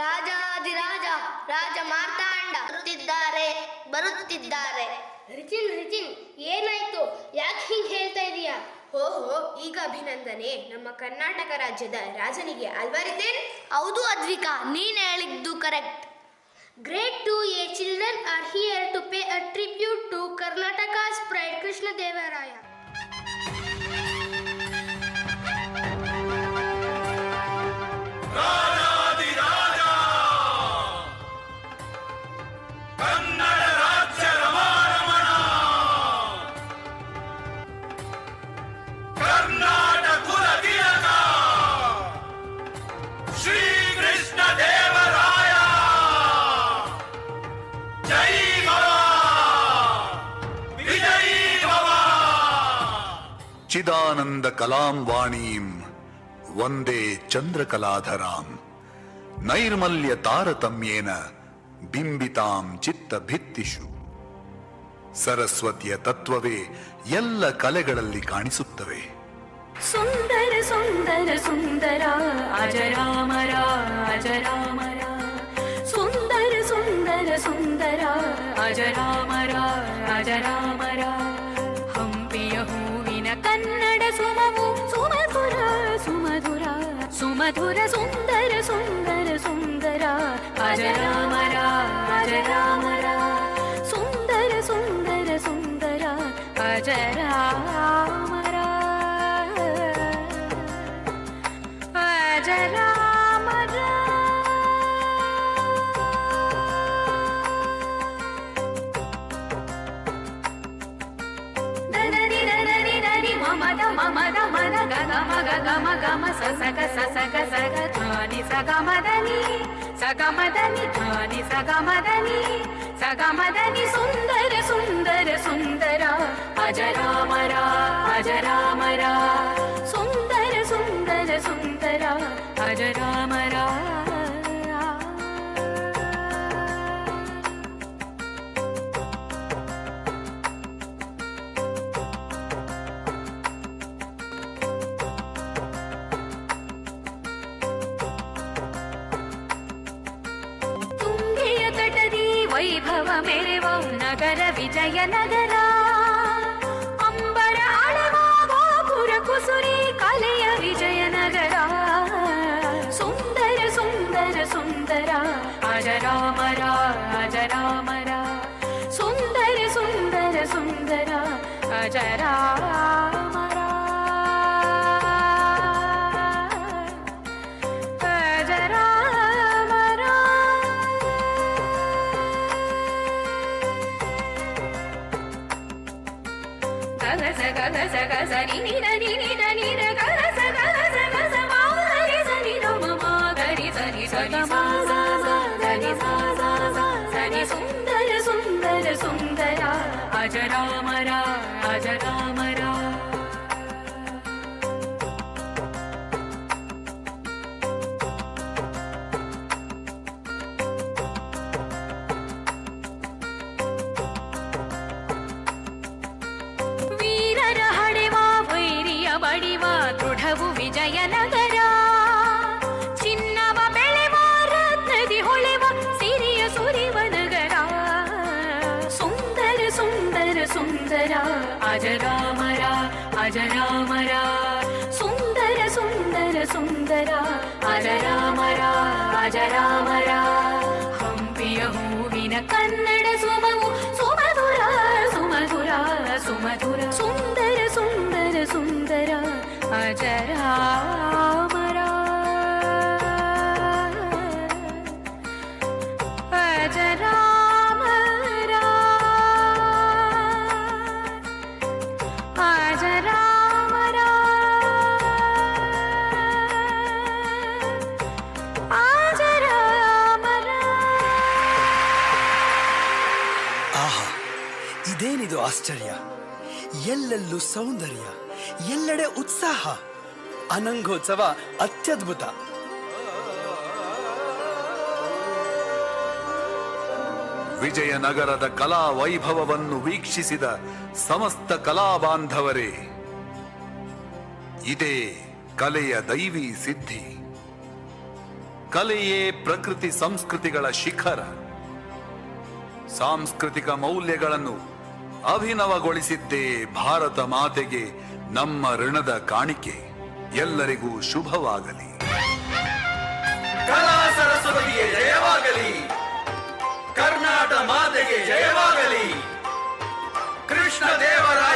ರಾಜಾದಿರಾಜ ರಾಜ ಮಾರ್ತಾಂಡ ಬರುತ್ತಿದ್ದಾರೆ. ರಿಚಿನ್ ಏನಾಯ್ತು? ಯಾಕೆ ಹಿಂಗೆ ಹೇಳ್ತಾ ಇದೀಯಾ? ಓಹೋ, ಈಗ ಅಭಿನಂದನೆ ನಮ್ಮ ಕರ್ನಾಟಕ ರಾಜ್ಯದ ರಾಜನಿಗೆ ಅಲ್ವರಿದ್ದೇನ್? ಹೌದು ಅದ್ವಿಕಾ, ನೀನ್ ಹೇಳಿದ್ದು correct. Great 2A children are here to pay a tribute to Karnataka's pride, Krishna Devaraya. ಚಿದಾನಂದ ಕಲಾಂ ವಾಣೀಂ ವಂದೇ ಚಂದ್ರಕಲಾಧರಾಂ ನೈರ್ಮಲ್ಯ ತಾರತಮ್ಯೇನ ಬಿಂಬಿತಾಂ ಚಿತ್ತ ಭಿತ್ತಿಷು. ಸರಸ್ವತಿಯ ತತ್ವವೇ ಎಲ್ಲ ಕಲೆಗಳಲ್ಲಿ ಕಾಣಿಸುತ್ತವೆ. ಸುಂದರ ಸುಂದರ ಸುಂದರ ಅಜರಾಮರ ಅಜರಾಮರ, ಸುಂದರ ಸುಂದರ ಸುಂದರ ಅಜರಾಮರ ಅಜರಾಮರ. ಹಂಪಿಯ ಹೂವಿನ ಕನ್ನಡ ಸುಮವು ಸುಮಧುರ ಸುಮಧುರ ಸುಮಧುರ, ಸುಂದರ ಸುಂದರ ಸುಂದರ ಅಜರಾಮರ ಅಜರಾಮರ, ಸುಂದರ ಸುಂದರ ಸುಂದರ ಅಜರಾಮರ ಅಜರಾಮರ. ದದರಿ ದದರಿ ದರಿ ಮಮದ ಮಮದ ಮದ ಗಗ ಮಗ ಗಮ ಗಮ ಸಸಗ ಸಸಗ ಸಗ ಧ್ವನಿ ಸಗಮದನಿ ಸಗಮದನಿ ಧ್ವನಿ ಸಗಮದನಿ ಸಗಮದನಿ. ಸುಂದರ ಸುಂದರ ಸುಂದರ ಅಜರಾಮರ ಅಜರಾಮರ, ಸುಂದರ ಸುಂದರ ಸುಂದರ ಅಜರಾಮರ. ತುಂಗೆಯ ತಟದಿ ವೈಭವ ಮೆರೆವ ನಗರ ವಿಜಯನಗರ, ಅಂಬರ ಅಳವ ಗೋಪುರ ಕುಸುರಿ ಕಲೆಯ ವಿಜಯನಗರ. ಸುಂದರ ಸುಂದರ ಸುಂದರ ಅಜರಾಮರ ಅಜರಾಮರ, ಸುಂದರ ಸುಂದರ ಸುಂದರ ಅಜರಾಮರ ಅಜರಾಮರ. ಗಗಸ ಗಗಸ ಗಸ ನಿ ದ ನಿ ನಿ ದ ನಿ ದ ಗಗಸ ಗಗಸ ಗಸ ಮಾ ಗರಿ ಸ ನಿ ದ ಮ ಮಾ ಗರಿ ಸ ನಿ ಸ ನಿ ಸಾ ಸಾ ಸಾ ಗರಿ ಸಾ ಸಾ ಸಾ ಸನಿ. ಸುಂದರ ಸುಂದರ ಸುಂದರ ಅಜರಾಮರ ಅಜರಾಮರ. ವೀರರ ಹಡೆವ ವೈರಿಯ ಬಡಿವ ದೃಢವು ವಿಜಯನಗರ, ಚಿನ್ನವ ಬೆಳೆವ ರತ್ನದಿ ಹೊಳೆವ ಸಿರಿಯ ಸುರಿವ ನಗರ. ಸುಂದರ ಸುಂದರ ಸುಂದರ ಅಜರಾಮರ ಅಜರಾಮರ, ಸುಂದರ ಸುಂದರ ಸುಂದರ ಅಜರಾಮರ ಅಜರಾಮರ. ಹಂಪಿಯ ಹೂವಿನ ಕನ್ನಡ ಸುಮವು ಸುಮಧುರ ಸುಮಧುರ ಸುಮಧುರ, ಸುಂದರ ಸುಂದರ ಸುಂದರ ಅಜರಾಮರ ಅಜರಾಮರ ಅಜರಾಮರ ಅಜರಾಮರ. ಆಹಾ, ಇದೇನಿದು ಆಶ್ಚರ್ಯ! ಎಲ್ಲೆಲ್ಲೂ ಸೌಂದರ್ಯ, ಎಲ್ಲೆಡೆ ಉತ್ಸಾಹ. ಅನಂಗೋತ್ಸವ ಅತ್ಯದ್ಭುತ. ವಿಜಯನಗರದ ಕಲಾ ವೈಭವವನ್ನು ವೀಕ್ಷಿಸಿದ ಸಮಸ್ತ ಕಲಾ ಬಾಂಧವರೇ, ಇದೇ ಕಲೆಯ ದೈವಿ ಸಿದ್ಧಿ. ಕಲೆಯೇ ಪ್ರಕೃತಿ ಸಂಸ್ಕೃತಿಗಳ ಶಿಖರ. ಸಾಂಸ್ಕೃತಿಕ ಮೌಲ್ಯಗಳನ್ನು ಅಭಿನವಗೊಳಿಸಿದ್ದೇ ಭಾರತ ಮಾತೆಗೆ ನಮ್ಮ ಋಣದ ಕಾಣಿಕೆ. ಎಲ್ಲರಿಗೂ ಶುಭವಾಗಲಿ. ಕಲಾ ಸರಸ್ವತಿಗೆ ಜಯವಾಗಲಿ. ಕರ್ನಾಟಕ ಮಾತೆಗೆ ಜಯವಾಗಲಿ. ಕೃಷ್ಣ ದೇವರಾಯ